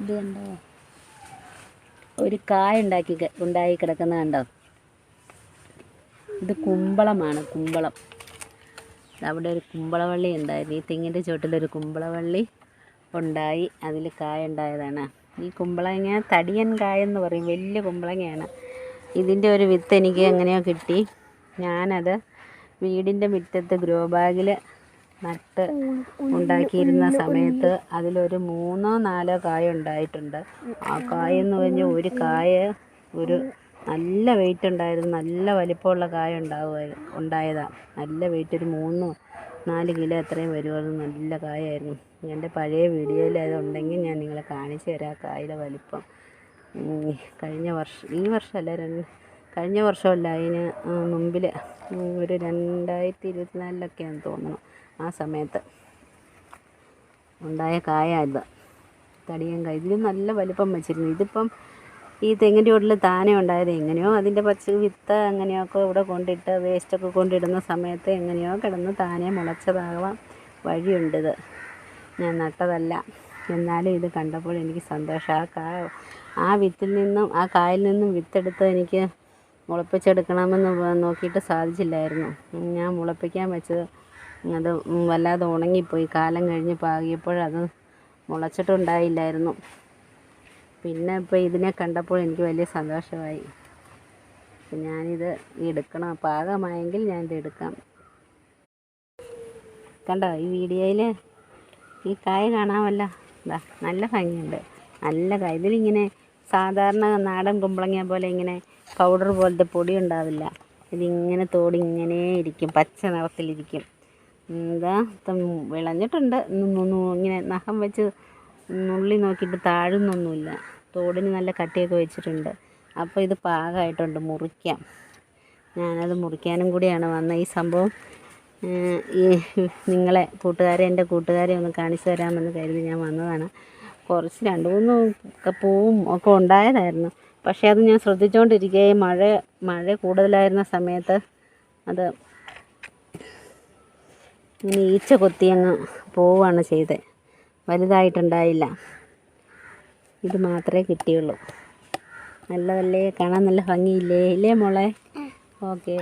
ഇത് കണ്ടോ, ഒരു കായ ഉണ്ടായി കിടക്കുന്നത് കണ്ടോ. ഇത് കുമ്പളമാണ്, കുമ്പളം. അവിടെ ഒരു കുമ്പളവള്ളി ഉണ്ടായിരുന്നു. ഈ തെങ്ങിൻ്റെ ചുവട്ടിലൊരു കുമ്പളവള്ളി ഉണ്ടായി, അതിൽ കായ ഉണ്ടായതാണ്. ഈ കുമ്പളങ്ങ തടിയൻ കായെന്ന് പറയും, വലിയ കുമ്പളങ്ങയാണ്. ഇതിൻ്റെ ഒരു വിത്ത് എനിക്ക് എങ്ങനെയോ കിട്ടി. ഞാനത് വീടിൻ്റെ മുറ്റത്ത് ഗ്രോ ബാഗിൽ നട്ട് ഉണ്ടാക്കിയിരുന്ന സമയത്ത് അതിലൊരു 3-4 കായ ഉണ്ടായിട്ടുണ്ട്. ആ കായെന്ന് പറഞ്ഞാൽ ഒരു കായ ഒരു നല്ല വെയിറ്റ് ഉണ്ടായിരുന്നു, നല്ല വലിപ്പമുള്ള കായ ഉണ്ടായതാണ്. നല്ല വെയിറ്റ്, ഒരു 3-4 കിലോ അത്രയും വരുമായിരുന്നു. നല്ല കായായിരുന്നു. എൻ്റെ പഴയ വീഡിയോയിൽ അതുണ്ടെങ്കിൽ ഞാൻ നിങ്ങളെ കാണിച്ചു തരാം കായയുടെ വലിപ്പം. ഈ വർഷമല്ല, കഴിഞ്ഞ വർഷമല്ല, അതിന് മുമ്പിൽ ഒരു 2024-ലൊക്കെയാണെന്ന് തോന്നുന്നു. ആ സമയത്ത് ഉണ്ടായ കായ ഇത്, തടിയൻ കായ. ഇതിന് നല്ല വലിപ്പം വെച്ചിരുന്നു. ഇതിപ്പം ഈ തെങ്ങിൻ്റെ ചുവട്ടിൽ താനെ ഉണ്ടായത്. എങ്ങനെയോ അതിൻ്റെ വിത്ത് എങ്ങനെയൊക്കെ ഇവിടെ കൊണ്ടിട്ട് വേസ്റ്റൊക്കെ കൊണ്ടിടുന്ന സമയത്ത് എങ്ങനെയോ കിടന്ന് താനെ മുളച്ചതാകാൻ വഴിയുണ്ടിത്. ഞാൻ നട്ടതല്ല. എന്നാലും ഇത് കണ്ടപ്പോൾ എനിക്ക് സന്തോഷം. ആ വിത്തിൽ നിന്നും, ആ കായിൽ നിന്നും വിത്തെടുത്ത് എനിക്ക് മുളപ്പിച്ചെടുക്കണമെന്ന് നോക്കിയിട്ട് സാധിച്ചില്ലായിരുന്നു. ഞാൻ മുളപ്പിക്കാൻ വെച്ചത് അത് വല്ലാതെ ഉണങ്ങിപ്പോയി. കാലം കഴിഞ്ഞ് പാകിയപ്പോഴത് മുളച്ചിട്ടുണ്ടായില്ലായിരുന്നു. പിന്നെ ഇപ്പോൾ ഇതിനെ കണ്ടപ്പോൾ എനിക്ക് വലിയ സന്തോഷമായി. ഞാനിത് എടുക്കണം, പാകമായെങ്കിൽ ഞാനിത് എടുക്കാം. കണ്ടോ ഈ വീഡിയോയിൽ ഈ കായ കാണാമല്ലോ, ഇതാ നല്ല ഭംഗിയുണ്ട്, നല്ല കായ. ഇതിലിങ്ങനെ സാധാരണ നാടൻ കുമ്പളങ്ങ പോലെ ഇങ്ങനെ പൗഡർ പോലത്തെ പൊടി ഉണ്ടാവില്ല. ഇതിങ്ങനെ തോടിങ്ങനെ ഇരിക്കും, പച്ച നിറത്തിലിരിക്കും. ഇതാ വിളഞ്ഞിട്ടുണ്ട്. ഇങ്ങനെ നഖം വെച്ച് നുള്ളി നോക്കിയിട്ട് താഴുന്നൊന്നുമില്ല. തോടിന് നല്ല കട്ടിയൊക്കെ വെച്ചിട്ടുണ്ട്. അപ്പോൾ ഇത് പാകമായിട്ടുണ്ട്, മുറിക്കാം. ഞാനത് മുറിക്കാനും കൂടിയാണ് വന്നത്. ഈ സംഭവം എൻ്റെ കൂട്ടുകാരെ ഒന്ന് കാണിച്ചു തരാമെന്ന് കരുതി ഞാൻ വന്നതാണ്. കുറച്ച് 2-3 പൂവും ഒക്കെ ഉണ്ടായതായിരുന്നു. പക്ഷേ അത് ഞാൻ ശ്രദ്ധിച്ചുകൊണ്ടിരിക്കുകയും മഴ കൂടുതലായിരുന്ന സമയത്ത് അത് ഇങ്ങനെ ഈച്ച കൊത്തിയങ്ങ് പോവുകയാണ് ചെയ്തത്. വലുതായിട്ടുണ്ടായില്ല. ഇത് മാത്രമേ കിട്ടിയുള്ളൂ. നല്ലതല്ലേ, കാണാൻ നല്ല ഭംഗിയില്ലേ, ഇല്ലേ മോളെ? ഓക്കെ.